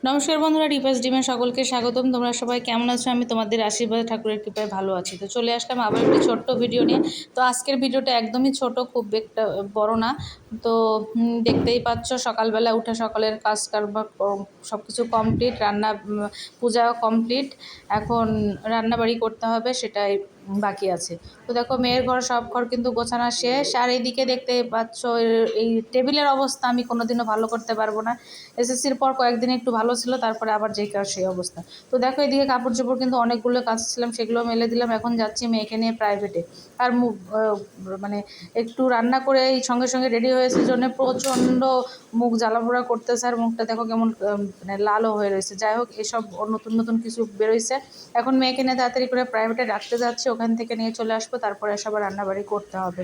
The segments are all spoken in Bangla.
নমস্কার বন্ধুরা, রিপাস ডিমে সকলকে স্বাগতম। তোমরা সবাই কেমন আছো? আমি তোমাদের আশীর্বাদ ঠাকুরের কৃপায় ভালো আছি। তো চলে আসলাম আবার একটি ছোট্ট ভিডিও নিয়ে। তো আজকের ভিডিওটা একদমই ছোট, খুব একটা বড় না। তো দেখতেই পাচ্ছ, সকালবেলা উঠে সকালের কাজ কারবার সব কিছু কমপ্লিট, রান্না পূজা কমপ্লিট। এখন রান্নাবাড়ি করতে হবে, সেটাই বাকি আছে। তো দেখো, মেয়ের ঘর সব ঘর কিন্তু গোছানো শেষ। আর এইদিকে দেখতে পাচ্ছ এই টেবিলের অবস্থা আমি কোনোদিনও ভালো করতে পারবো না। এসএসসির পর কয়েকদিন একটু ভালো ছিল, তারপরে আবার যেই কাজ সেই অবস্থা। তো দেখো, এদিকে কাপড় চোপড় কিন্তু অনেকগুলো কাজ ছিলাম, সেগুলো মেলে দিলাম। এখন যাচ্ছি মেয়েকে নিয়ে প্রাইভেটে। আর মানে একটু রান্না করে এই সঙ্গে সঙ্গে রেডি হয়েছে জন্য প্রচণ্ড মুখ জ্বালাপোড়া করতেছে। আর মুখটা দেখো কেমন মানে লালও হয়ে রয়েছে। যাই হোক, এসব নতুন নতুন কিছু বেরোইছে। এখন মেয়েকে নিয়ে তাড়াতাড়ি করে প্রাইভেটে রাখতে যাচ্ছি, ওখান থেকে নিয়ে চলে আসবো, তারপরে সব রান্নাবাড়ি করতে হবে।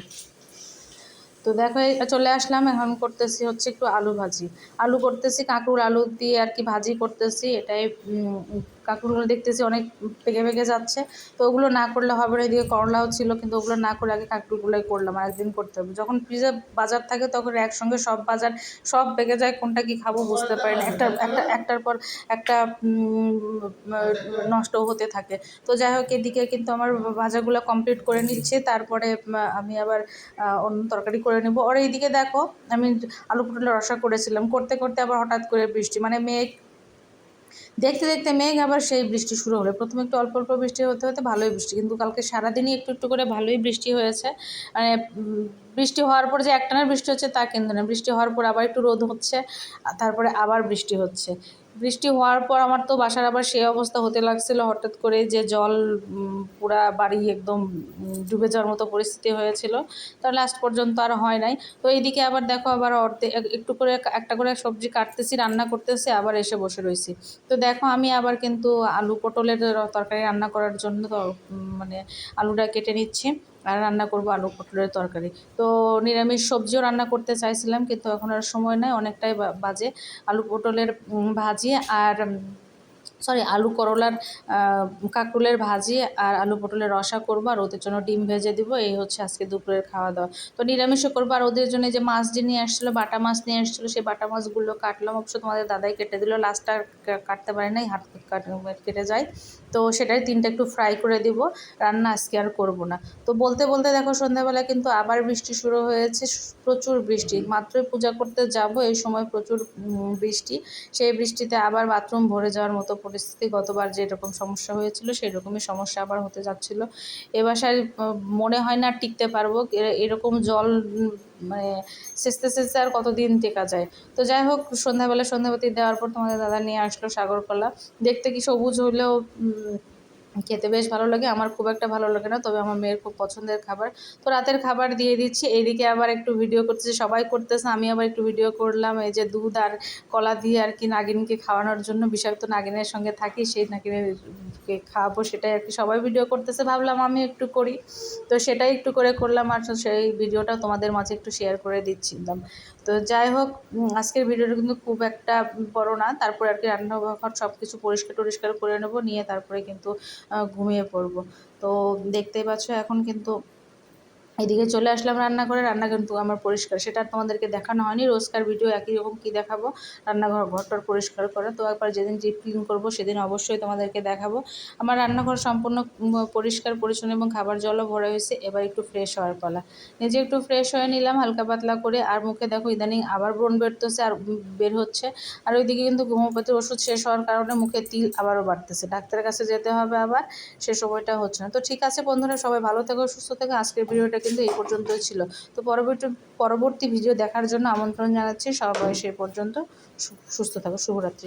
তো দেখো, চলে আসলাম। এখন করতেছি হচ্ছে একটু আলু ভাজি। আলু করতেছি, কাঁকরোল আলু দিয়ে আর কি ভাজি করতেছি। এটাই কাঁকরোলগুলো দেখতেছি অনেক পেকে পেকে যাচ্ছে, তো ওগুলো না করলে হবে না। এদিকে করলাও ছিল, কিন্তু ওগুলো না করে আগে কাঁকরোলগুলোই করলাম। আর একদিন করতে হবে, যখন ফ্রিজে বাজার থাকে তখন একসঙ্গে সব বাজার সব পেকে যায়, কোনটা কি খাবো বুঝতে পারি না। একটার পর একটা নষ্ট হতে থাকে। তো যাই হোক, এদিকে কিন্তু আমার ভাজাগুলো কমপ্লিট করে নিচ্ছে, তারপরে আমি আবার অন্য তরকারি করে নেবো। আর এইদিকে দেখো, আমি আলু পটলের রসা করেছিলাম, করতে করতে আবার হঠাৎ করে বৃষ্টি, মানে মেঘ দেখতে দেখতে মেঘ, আবার সেই বৃষ্টি শুরু হলো। প্রথমে একটু অল্প অল্প বৃষ্টি হতে হতে ভালোই বৃষ্টি, কিন্তু কালকে সারাদিনই একটু একটু করে ভালোই বৃষ্টি হয়েছে। মানে বৃষ্টি হওয়ার পর যে একটানা বৃষ্টি হচ্ছে তা কিন্তু না, বৃষ্টি হওয়ার পর আবার একটু রোদ হচ্ছে, তারপরে আবার বৃষ্টি হচ্ছে। বৃষ্টি হওয়ার পর আমার তো বাসার আবার সেই অবস্থা হতে লাগছিল হঠাৎ করে, যে জল পুরা বাড়ি একদম ডুবে যাওয়ার মতো পরিস্থিতি হয়েছিল। তো লাস্ট পর্যন্ত আর হয় নাই। তো এইদিকে আবার দেখো, আবার একটু করে একটা করে সবজি কাটতেছি, রান্না করতেছি, আবার এসে বসে রয়েছি। তো দেখো, আমি আবার কিন্তু আলু পটলের তরকারি রান্না করার জন্য তো মানে আলুটা কেটে নিচ্ছি, আর রান্না করব আলু পটলের তরকারি। তো নিরামিষ সবজিও রান্না করতে চাইছিলাম, কিন্তু এখন আর সময় নেই, অনেকটাই বাজে। আলু পটলের ভাজি আর আলু করলার কাঁকরোলের ভাজি আর আলু পটলের রসা করবো, আর ওদের জন্য ডিম ভেজে দিব। এই হচ্ছে আজকে দুপুরের খাওয়া দাওয়া। তো নিরামিষও করবো। আর ওদের জন্য যে মাছ যে নিয়ে আসছিলো, বাটা মাছ নিয়ে আসছিলো, সেই বাটা মাছগুলো কাটলাম। অবশ্য তোমাদের দাদাই কেটে দিল, লাস্টটা কাটতে পারে নাই, হাত কেটে যায়। তো সেটাই তিনটা একটু ফ্রাই করে দিব। রান্না আজকে আর করবো না। তো বলতে বলতে দেখো, সন্ধ্যাবেলা কিন্তু আবার বৃষ্টি শুরু হয়েছে, প্রচুর বৃষ্টি। মাত্রই পূজা করতে যাব, এই সময় প্রচুর বৃষ্টি। সেই বৃষ্টিতে আবার বাথরুম ভরে যাওয়ার মতো পরিস্থিতি। গতবার যেরকম সমস্যা হয়েছিল সেই রকমই সমস্যা আবার হতে যাচ্ছিল। এ বাসায় মনে হয় না টিকতে পারবো, এরকম জল মানে সেচতে সেচতে আর কতদিন টেকা যায়। তো যাই হোক, সন্ধ্যাবাতি দেওয়ার পর তোমাদের দাদা নিয়ে আসলো সাগর কলা। দেখতে কি সবুজ হলেও খেতে বেশ ভালো লাগে। আমার খুব একটা ভালো লাগে না, তবে আমার মেয়ের খুব পছন্দের খাবার। তো রাতের খাবার দিয়ে দিচ্ছি। এইদিকে আবার একটু ভিডিও করতেছে, সবাই করতেছে, আমি আবার একটু ভিডিও করলাম। এই যে দুধ আর কলা দিয়ে আর কি নাগিনকে খাওয়ানোর জন্য, বিষাক্ত নাগিনের সঙ্গে থাকি, সেই নাগিনকে খাওয়াবো, সেটাই আর কি সবাই ভিডিও করতেছে, ভাবলাম আমি একটু করি। তো সেটাই একটু করে করলাম, আর সেই ভিডিওটা তোমাদের মাঝে একটু শেয়ার করে দিচ্ছিলাম। তো যাই হোক, আজকের ভিডিওটা কিন্তু খুব একটা বড় না। তারপরে আর কি রান্নাঘর সব কিছু পরিষ্কার করে নেবো, নিয়ে তারপরে কিন্তু ঘুমিয়ে পড়বো। তো দেখতেই পাচ্ছ, এখন কিন্তু এদিকে চলে আসলাম রান্নাঘরে। রান্না কিন্তু আমার পরিষ্কার, সেটা তোমাদেরকে দেখানো হয়নি। রোজকার ভিডিও একই রকম কি দেখাবো, ঘরটার পরিষ্কার করে। তো একবার যেদিন ডিপ ক্লিন করবো সেদিন অবশ্যই তোমাদেরকে দেখাবো। আমার রান্নাঘর সম্পূর্ণ পরিষ্কার পরিচ্ছন্ন এবং খাবার জলও ভরা হয়েছে। এবার একটু ফ্রেশ হওয়ার পালা। নিজে একটু ফ্রেশ হয়ে নিলাম হালকা পাতলা করে। আর মুখে দেখো ইদানিং আবার ব্রণ বেরোতেছে, আর বের হচ্ছে। আর ওইদিকে কিন্তু হোমিওপ্যাথির ওষুধ শেষ হওয়ার কারণে মুখে তিল আবারও বাড়তেছে, ডাক্তারের কাছে যেতে হবে আবার, সে সময়টা হচ্ছে না। তো ঠিক আছে বন্ধুরা, সবাই ভালো থেকো, সুস্থ থেকো। আজকের ভিডিওটা কিন্তু এই পর্যন্তই ছিল। তো পরবর্তী ভিডিও দেখার জন্য আমন্ত্রণ জানাচ্ছি। সবাই সে পর্যন্ত সুস্থ থাকো। শুভরাত্রি।